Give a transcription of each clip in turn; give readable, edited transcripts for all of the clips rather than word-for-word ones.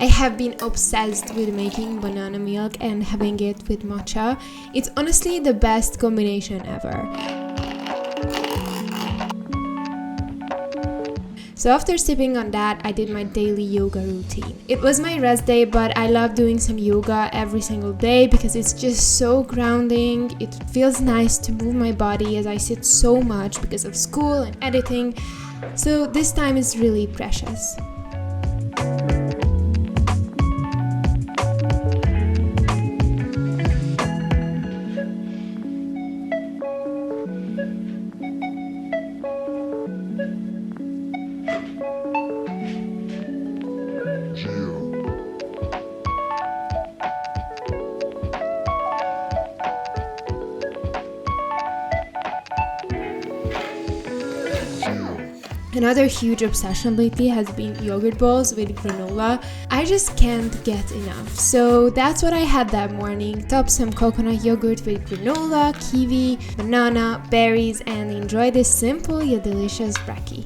I have been obsessed with making banana milk and having it with matcha. It's honestly the best combination ever. So after sipping on that, I did my daily yoga routine. It was my rest day, but I love doing some yoga every single day because it's just so grounding. It feels nice to move my body as I sit so much because of school and editing. So this time is really precious. Another huge obsession lately has been yogurt bowls with granola. I just can't get enough. So that's what I had that morning. Top some coconut yogurt with granola, kiwi, banana, berries, and enjoy this simple yet delicious brekkie.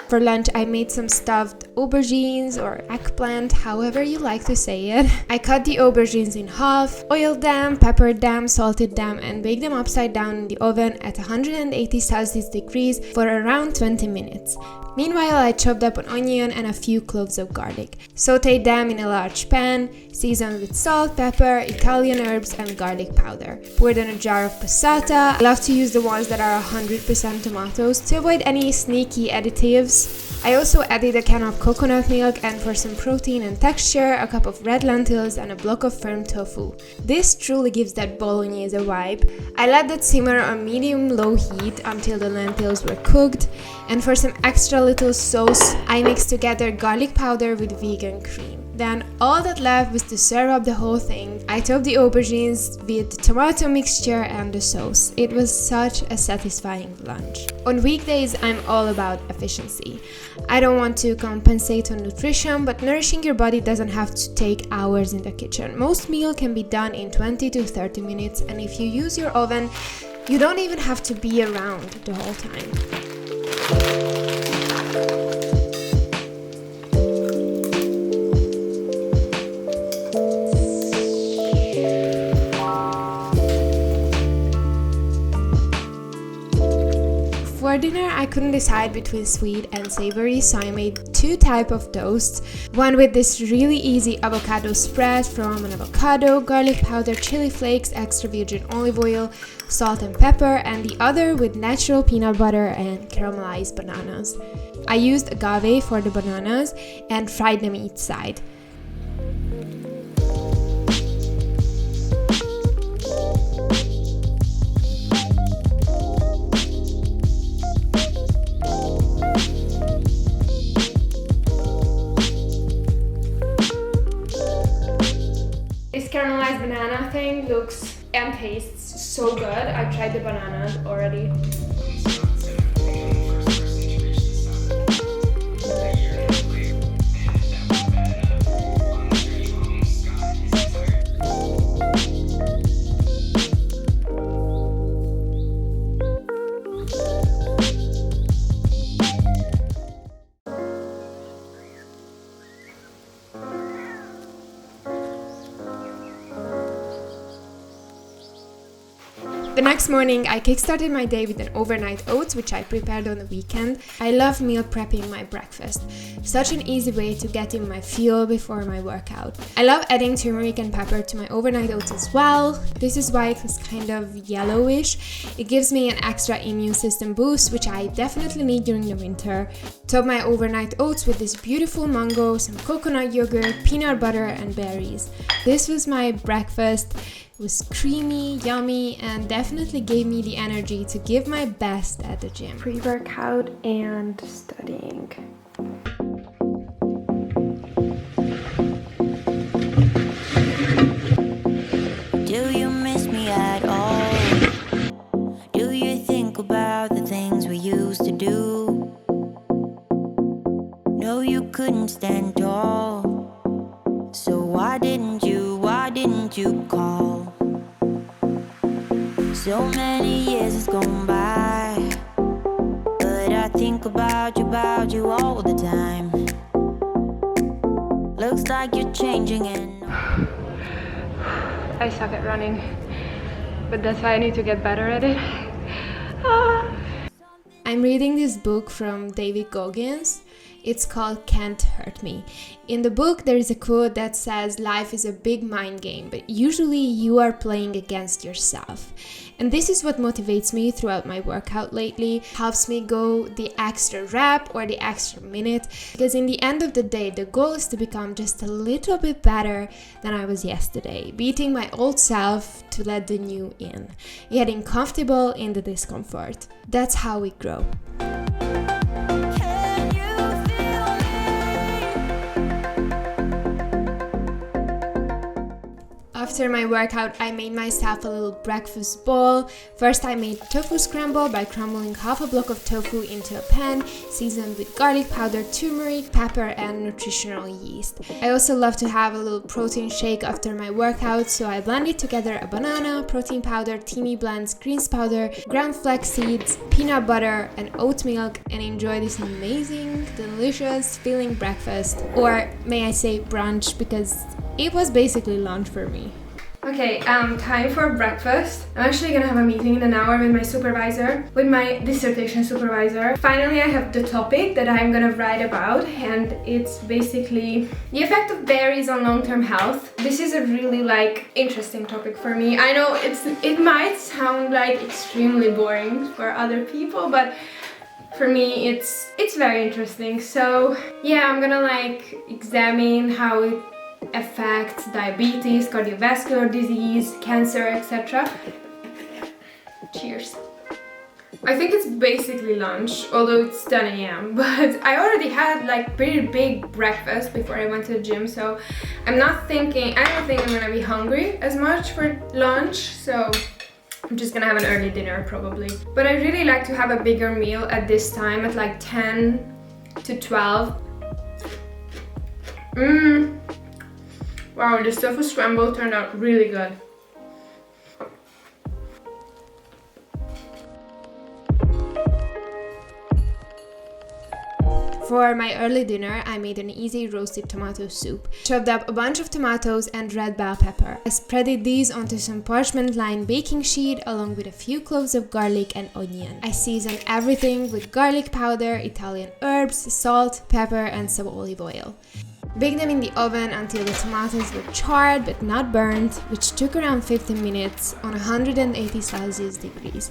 For lunch, I made some stuffed aubergines or eggplant, however you like to say it. I cut the aubergines in half, oiled them, peppered them, salted them, and baked them upside down in the oven at 180 Celsius degrees for around 20 minutes. Meanwhile, I chopped up an onion and a few cloves of garlic. Sauteed them in a large pan, seasoned with salt, pepper, Italian herbs, and garlic powder. Poured in a jar of passata. I love to use the ones that are 100% tomatoes to avoid any sneaky additives. I also added a can of coconut milk, and for some protein and texture, a cup of red lentils and a block of firm tofu. This truly gives that bolognese vibe. I let that simmer on medium-low heat until the lentils were cooked, and for some extra little sauce, I mixed together garlic powder with vegan cream. Then all that left was to serve up the whole thing. I topped the aubergines with the tomato mixture and the sauce. It was such a satisfying lunch. On weekdays, I'm all about efficiency. I don't want to compensate on nutrition, but nourishing your body doesn't have to take hours in the kitchen. Most meal can be done in 20 to 30 minutes, and if you use your oven, you don't even have to be around the whole time. For dinner, I couldn't decide between sweet and savory, so I made two types of toasts. One with this really easy avocado spread from an avocado, garlic powder, chili flakes, extra virgin olive oil, salt and pepper, and the other with natural peanut butter and caramelized bananas. I used agave for the bananas and fried them each side. This caramelized banana thing looks and tastes so good. I tried the bananas already. The next morning, I kickstarted my day with an overnight oats, which I prepared on the weekend. I love meal prepping my breakfast. Such an easy way to get in my fuel before my workout. I love adding turmeric and pepper to my overnight oats as well. This is why it was kind of yellowish. It gives me an extra immune system boost, which I definitely need during the winter. Top my overnight oats with this beautiful mango, some coconut yogurt, peanut butter, and berries. This was my breakfast. It was creamy, yummy, and definitely gave me the energy to give my best at the gym. Pre-workout and studying. Do you miss me at all? Do you think about the things we used to do? No, you couldn't stand tall. So why didn't you call? So many years has gone by. about you all the time. Looks like you're changing and I suck at running, but that's why I need to get better at it. I'm reading this book from David Goggins. It's called Can't Hurt Me. In the book, there is a quote that says, life is a big mind game, but usually you are playing against yourself. And this is what motivates me throughout my workout lately, helps me go the extra rep or the extra minute, because in the end of the day, the goal is to become just a little bit better than I was yesterday, beating my old self to let the new in, getting comfortable in the discomfort. That's how we grow. After my workout, I made myself a little breakfast bowl. First, I made tofu scramble by crumbling half a block of tofu into a pan, seasoned with garlic powder, turmeric, pepper, and nutritional yeast. I also love to have a little protein shake after my workout, so I blended together a banana, protein powder, teeny blends, greens powder, ground flax seeds, peanut butter, and oat milk, and enjoy this amazing, delicious, filling breakfast. Or may I say brunch, because it was basically lunch for me. Okay, time for breakfast. I'm actually gonna have a meeting in an hour with my supervisor, with my dissertation supervisor. Finally, I have the topic that I'm gonna write about, and it's basically the effect of berries on long-term health. This is a really interesting topic for me. I know it might sound extremely boring for other people, but for me it's very interesting. So yeah, I'm gonna examine how it affects diabetes, cardiovascular disease, cancer, etc. Cheers. I think it's basically lunch, although it's 10 a.m. But I already had pretty big breakfast before I went to the gym, so I don't think I'm gonna be hungry as much for lunch, so I'm just gonna have an early dinner probably. But I really like to have a bigger meal at this time, at 10 to 12. Wow, the tofu scramble turned out really good. For my early dinner, I made an easy roasted tomato soup. Chopped up a bunch of tomatoes and red bell pepper. I spreaded these onto some parchment-lined baking sheet along with a few cloves of garlic and onion. I seasoned everything with garlic powder, Italian herbs, salt, pepper, and some olive oil. Bake them in the oven until the tomatoes were charred but not burnt, which took around 15 minutes on 180 Celsius degrees.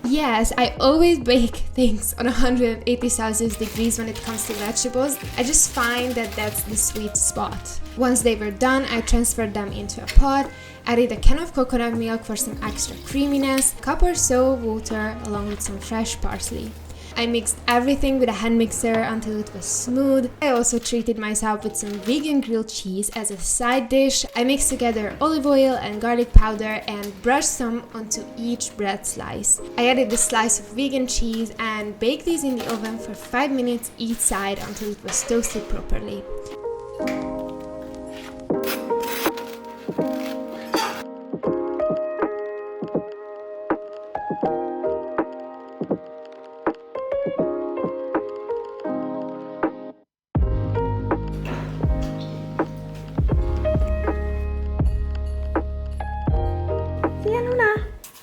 Yes, I always bake things on 180 Celsius degrees when it comes to vegetables. I just find that that's the sweet spot. Once they were done, I transferred them into a pot, added a can of coconut milk for some extra creaminess, cup or so of water along with some fresh parsley. I mixed everything with a hand mixer until it was smooth. I also treated myself with some vegan grilled cheese as a side dish. I mixed together olive oil and garlic powder and brushed some onto each bread slice. I added the slice of vegan cheese and baked these in the oven for 5 minutes each side until it was toasted properly.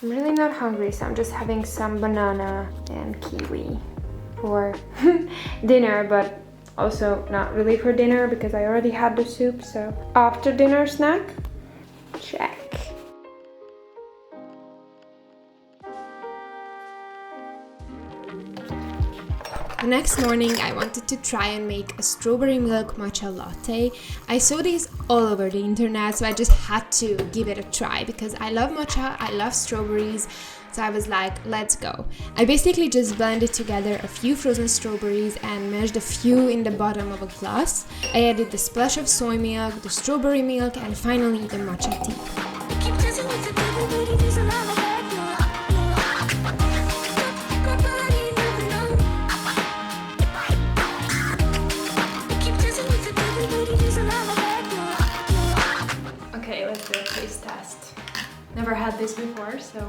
I'm really not hungry, so I'm just having some banana and kiwi for dinner, but also not really for dinner because I already had the soup, so after dinner snack, check. The next morning, I wanted to try and make a strawberry milk matcha latte. I saw these all over the internet, so I just had to give it a try because I love matcha, I love strawberries, so I was like, let's go. I basically just blended together a few frozen strawberries and mashed a few in the bottom of a glass. I added the splash of soy milk, the strawberry milk, and finally the matcha tea. Never had this before, so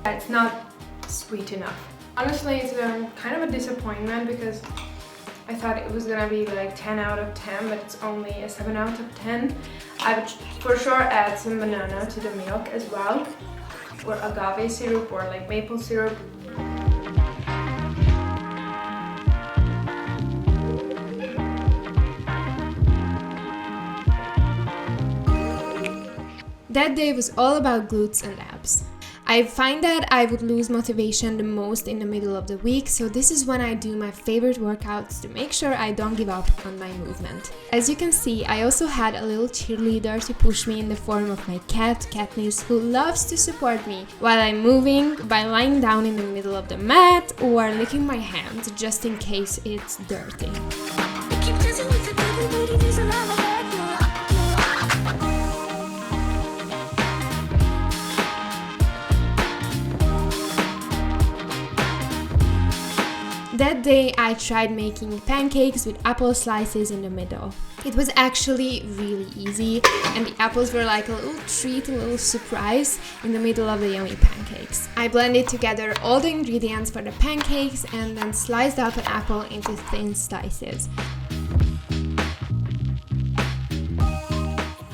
it's not sweet enough. Honestly, it's kind of a disappointment because I thought it was gonna be like 10 out of 10, but it's only a 7 out of 10. I would for sure add some banana to the milk as well, or agave syrup, or like maple syrup. That day was all about glutes and abs. I find that I would lose motivation the most in the middle of the week, so this is when I do my favorite workouts to make sure I don't give up on my movement. As you can see, I also had a little cheerleader to push me in the form of my cat, Katniss, who loves to support me while I'm moving by lying down in the middle of the mat or licking my hands just in case it's dirty. That day I tried making pancakes with apple slices in the middle. It was actually really easy, and the apples were like a little treat, a little surprise in the middle of the yummy pancakes. I blended together all the ingredients for the pancakes and then sliced up an apple into thin slices.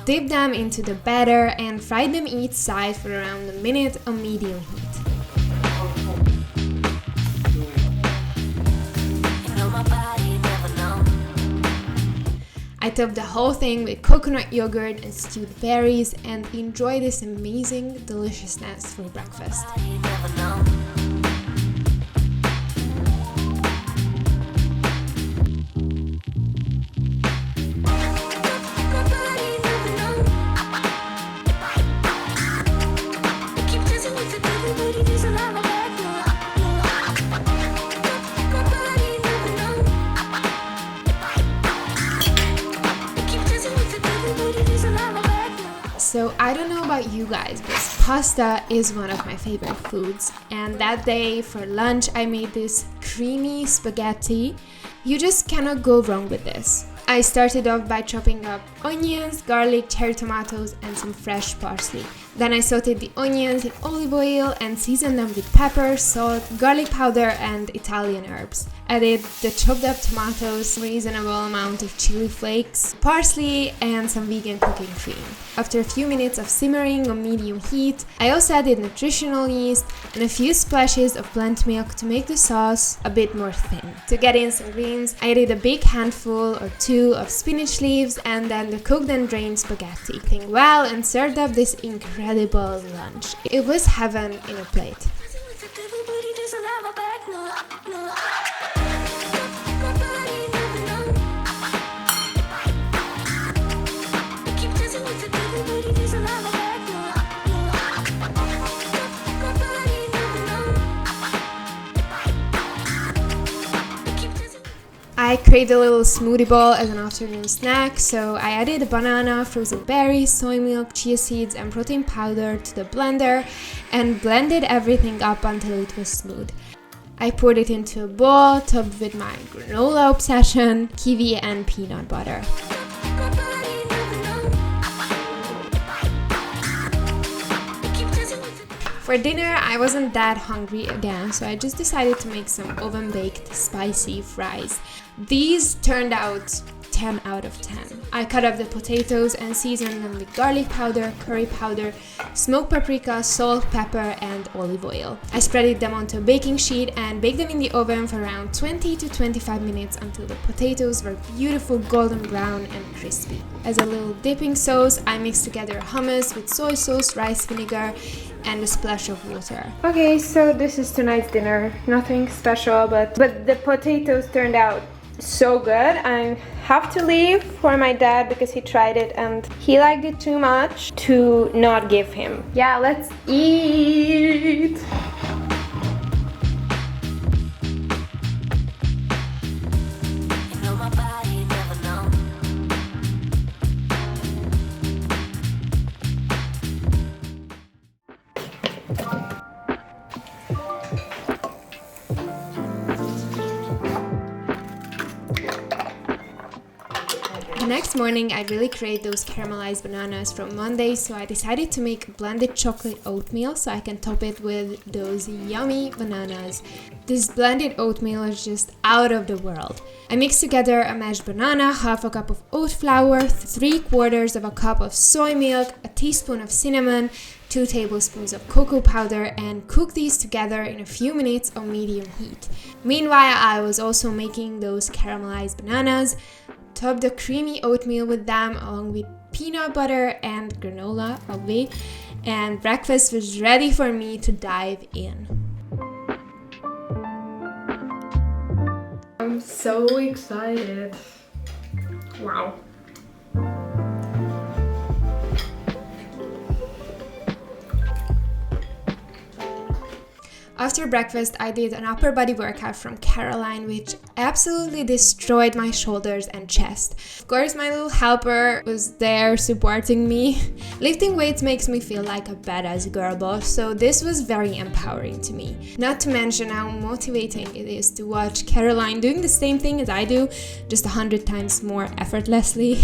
Dip them into the batter and fry them each side for around a minute on medium heat. I topped the whole thing with coconut yogurt and stewed berries and enjoy this amazing deliciousness for breakfast. So I don't know about you guys, but pasta is one of my favorite foods. And that day for lunch, I made this creamy spaghetti. You just cannot go wrong with this. I started off by chopping up onions, garlic, cherry tomatoes, and some fresh parsley. Then I sauteed the onions in olive oil and seasoned them with pepper, salt, garlic powder, and Italian herbs. Added the chopped up tomatoes, reasonable amount of chili flakes, parsley, and some vegan cooking cream. After a few minutes of simmering on medium heat, I also added nutritional yeast and a few splashes of blend milk to make the sauce a bit more thin. To get in some greens, I added a big handful or two of spinach leaves and then the cooked and drained spaghetti. Eating well and served up this incredible lunch. It was heaven in a plate. I craved a little smoothie bowl as an afternoon snack, so I added a banana, frozen berries, soy milk, chia seeds, and protein powder to the blender and blended everything up until it was smooth. I poured it into a bowl topped with my granola obsession, kiwi, and peanut butter. For dinner, I wasn't that hungry again, so I just decided to make some oven-baked spicy fries. These turned out 10 out of 10. I cut up the potatoes and seasoned them with garlic powder, curry powder, smoked paprika, salt, pepper, and olive oil. I spread them onto a baking sheet and baked them in the oven for around 20 to 25 minutes until the potatoes were beautiful golden brown and crispy. As a little dipping sauce, I mixed together hummus with soy sauce, rice vinegar, and a splash of water. Okay, so this is tonight's dinner. Nothing special, but the potatoes turned out so good. I have to leave for my dad because he tried it and he liked it too much to not give him. Yeah, let's eat! next morning, I really craved those caramelized bananas from Monday, so I decided to make a blended chocolate oatmeal so I can top it with those yummy bananas. This blended oatmeal is just out of the world. I mixed together a mashed banana, half a cup of oat flour, 3/4 of a cup of soy milk, a teaspoon of cinnamon, 2 tablespoons of cocoa powder, and cook these together in a few minutes on medium heat. Meanwhile, I was also making those caramelized bananas. Top the creamy oatmeal with them along with peanut butter and granola, agave, and breakfast was ready for me to dive in. I'm so excited. Wow. After breakfast, I did an upper body workout from Caroline, which absolutely destroyed my shoulders and chest. Of course, my little helper was there supporting me. Lifting weights makes me feel like a badass girl boss, so this was very empowering to me. Not to mention how motivating it is to watch Caroline doing the same thing as I do, just 100 times more effortlessly.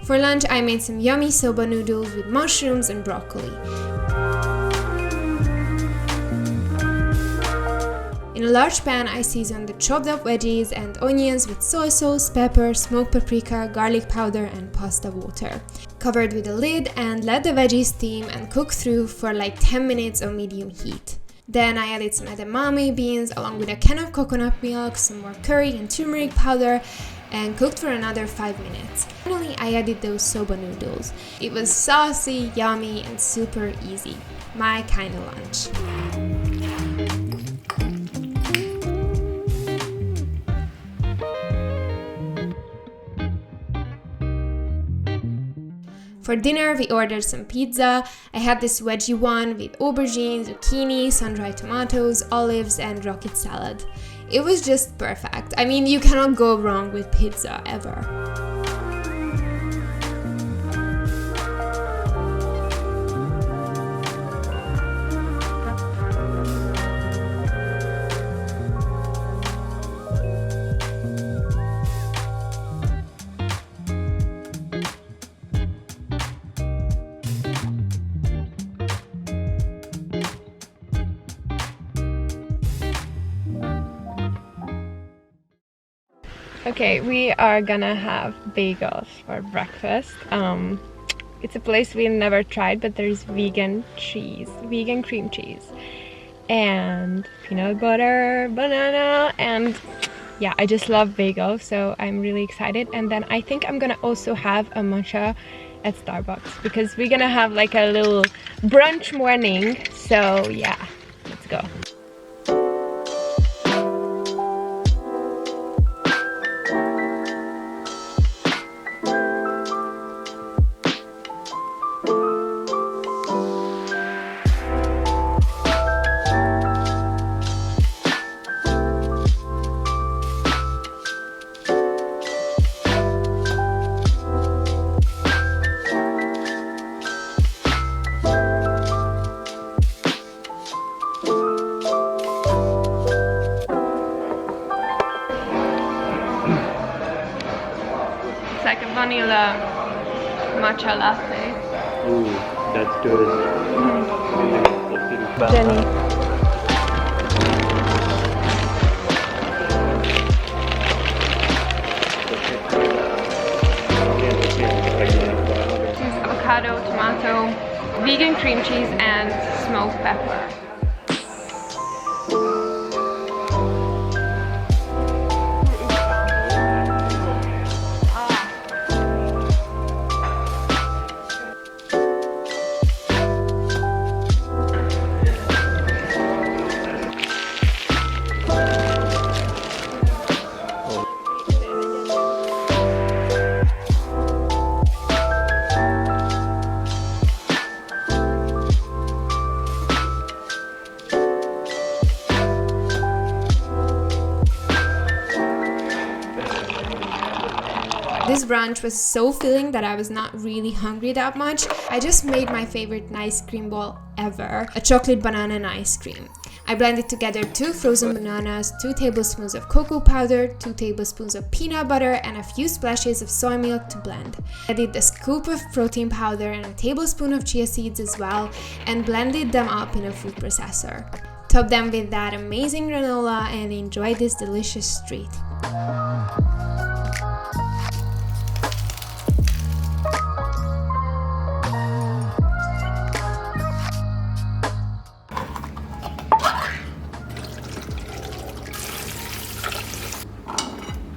For lunch, I made some yummy soba noodles with mushrooms and broccoli. In a large pan, I seasoned the chopped up veggies and onions with soy sauce, pepper, smoked paprika, garlic powder, and pasta water. Covered with a lid and let the veggies steam and cook through for like 10 minutes on medium heat. Then I added some edamame beans along with a can of coconut milk, some more curry and turmeric powder, and cooked for another 5 minutes. Finally, I added those soba noodles. It was saucy, yummy, and super easy. My kind of lunch. For dinner, we ordered some pizza. I had this veggie one with aubergine, zucchini, sun-dried tomatoes, olives, and rocket salad. It was just perfect. I mean, you cannot go wrong with pizza ever. Okay, we are gonna have bagels for breakfast. It's a place we never tried, but there's vegan cream cheese, and peanut butter, banana, and yeah, I just love bagels, so I'm really excited. And then I think I'm gonna also have a matcha at Starbucks because we're gonna have like a little brunch morning. So yeah, let's go. Like a vanilla matcha latte. Ooh, that's good. Jenny. Cheese, avocado, tomato, vegan cream cheese, and smoked pepper. This brunch was so filling that I was not really hungry that much. I just made my favorite ice cream ball ever, a chocolate banana and ice cream. I blended together 2 frozen bananas, 2 tablespoons of cocoa powder, 2 tablespoons of peanut butter, and a few splashes of soy milk to blend. I added a scoop of protein powder and a tablespoon of chia seeds as well, and blended them up in a food processor. Top them with that amazing granola and enjoy this delicious treat.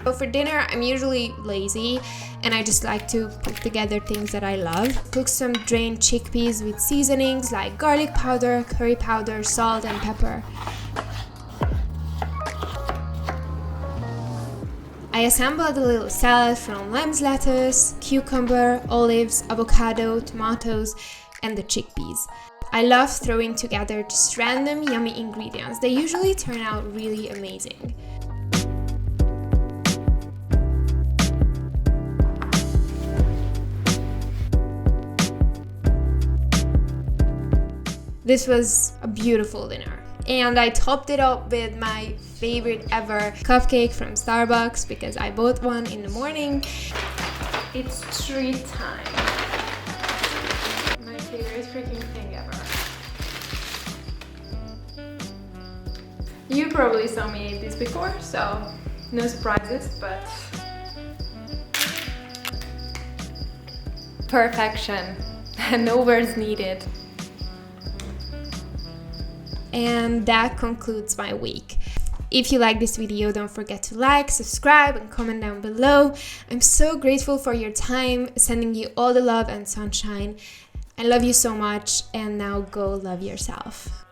So for dinner, I'm usually lazy and I just like to put together things that I love. Cook some drained chickpeas with seasonings like garlic powder, curry powder, salt, and pepper. I assembled a little salad from lamb's lettuce, cucumber, olives, avocado, tomatoes, and the chickpeas. I love throwing together just random yummy ingredients. They usually turn out really amazing. This was a beautiful dinner. And I topped it up with my favorite ever cupcake from Starbucks because I bought one in the morning. It's treat time. My favorite freaking thing ever. You probably saw me eat this before, so no surprises, but perfection. No words needed. And that concludes my week. If you like this video, don't forget to like, subscribe, and comment down below. I'm so grateful for your time, sending you all the love and sunshine. I love you so much, and now go love yourself.